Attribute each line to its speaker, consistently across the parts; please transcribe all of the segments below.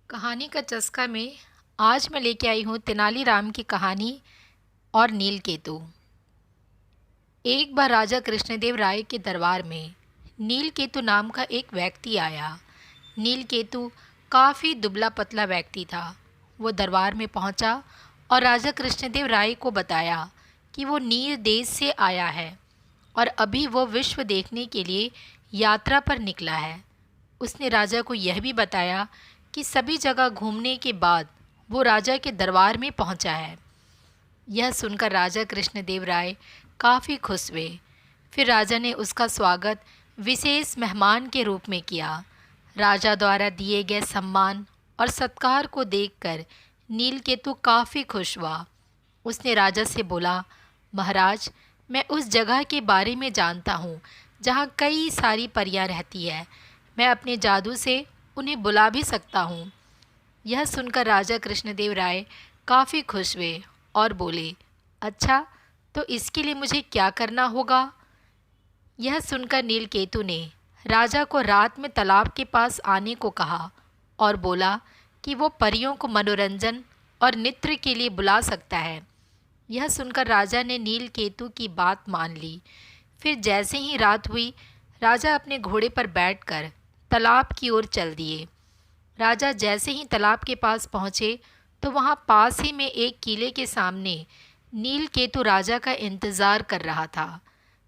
Speaker 1: कहानी का चस्का में आज मैं लेके आई हूँ तेनालीराम की कहानी और नीलकेतु। एक बार राजा कृष्णदेव राय के दरबार में नीलकेतु नाम का एक व्यक्ति आया। नीलकेतु काफ़ी दुबला पतला व्यक्ति था। वो दरबार में पहुंचा और राजा कृष्णदेव राय को बताया कि वो नील देश से आया है और अभी वो विश्व देखने के लिए यात्रा पर निकला है। उसने राजा को यह भी बताया कि सभी जगह घूमने के बाद वो राजा के दरबार में पहुंचा है। यह सुनकर राजा कृष्णदेव राय काफ़ी खुश हुए। फिर राजा ने उसका स्वागत विशेष मेहमान के रूप में किया। राजा द्वारा दिए गए सम्मान और सत्कार को देखकर नीलकेतु काफ़ी खुश हुआ। उसने राजा से बोला, महाराज, मैं उस जगह के बारे में जानता हूँ जहाँ कई सारी परियां रहती है। मैं अपने जादू से उन्हें बुला भी सकता हूँ। यह सुनकर राजा कृष्णदेव राय काफ़ी खुश हुए और बोले, अच्छा, तो इसके लिए मुझे क्या करना होगा? यह सुनकर नीलकेतु ने राजा को रात में तालाब के पास आने को कहा और बोला कि वो परियों को मनोरंजन और नृत्य के लिए बुला सकता है। यह सुनकर राजा ने नीलकेतु की बात मान ली। फिर जैसे ही रात हुई, राजा अपने घोड़े पर बैठकर तालाब की ओर चल दिए। राजा जैसे ही तालाब के पास पहुँचे तो वहाँ पास ही में एक किले के सामने नीलकेतु राजा का इंतज़ार कर रहा था।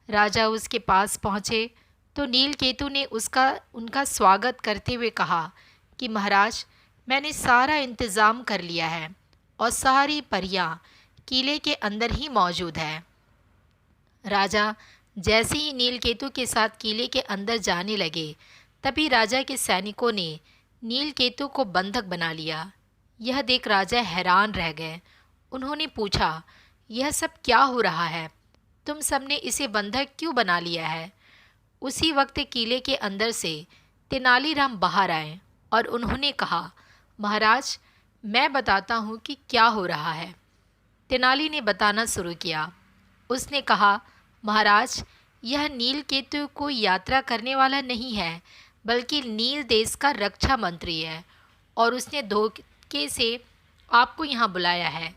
Speaker 1: राजा उसके पास पहुँचे तो नीलकेतु ने उनका स्वागत करते हुए कहा कि महाराज, मैंने सारा इंतज़ाम कर लिया है और सारी परियां किले के अंदर ही मौजूद है। राजा जैसे ही नीलकेतु के साथ किले के अंदर जाने लगे, तभी राजा के सैनिकों ने नीलकेतु को बंधक बना लिया। यह देख राजा हैरान रह गए। उन्होंने पूछा, यह सब क्या हो रहा है? तुम सबने इसे बंधक क्यों बना लिया है? उसी वक्त किले के अंदर से तेनालीराम बाहर आए और उन्होंने कहा, महाराज, मैं बताता हूँ कि क्या हो रहा है। तेनाली ने बताना शुरू किया। उसने कहा, महाराज, यह नीलकेतु कोई यात्रा करने वाला नहीं है, बल्कि नील देश का रक्षा मंत्री है और उसने धोखे से आपको यहाँ बुलाया है।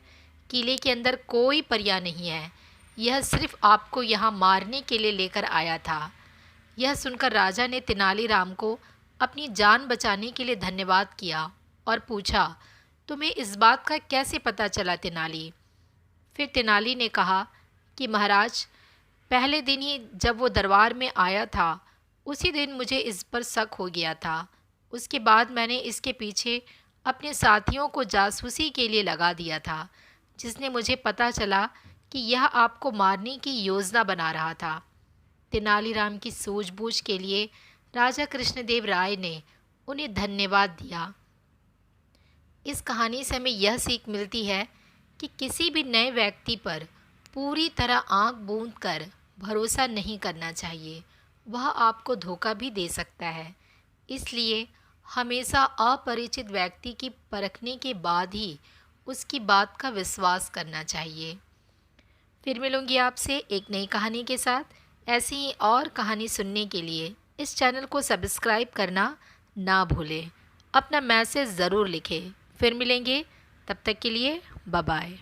Speaker 1: किले के अंदर कोई परियां नहीं है। यह सिर्फ आपको यहाँ मारने के लिए लेकर आया था। यह सुनकर राजा ने तेनालीराम को अपनी जान बचाने के लिए धन्यवाद किया और पूछा, तुम्हें इस बात का कैसे पता चला तेनाली? फिर तेनाली ने कहा कि महाराज, पहले दिन ही जब वो दरबार में आया था, उसी दिन मुझे इस पर शक हो गया था। उसके बाद मैंने इसके पीछे अपने साथियों को जासूसी के लिए लगा दिया था, जिसने मुझे पता चला कि यह आपको मारने की योजना बना रहा था। तेनालीराम की सूझबूझ के लिए राजा कृष्णदेव राय ने उन्हें धन्यवाद दिया। इस कहानी से हमें यह सीख मिलती है कि किसी भी नए व्यक्ति पर पूरी तरह आंख बूंद कर भरोसा नहीं करना चाहिए। वह आपको धोखा भी दे सकता है। इसलिए हमेशा अपरिचित व्यक्ति की परखने के बाद ही उसकी बात का विश्वास करना चाहिए। फिर मिलूंगी आपसे एक नई कहानी के साथ। ऐसी ही और कहानी सुनने के लिए इस चैनल को सब्सक्राइब करना ना भूलें। अपना मैसेज ज़रूर लिखें। फिर मिलेंगे, तब तक के लिए बाय बाय।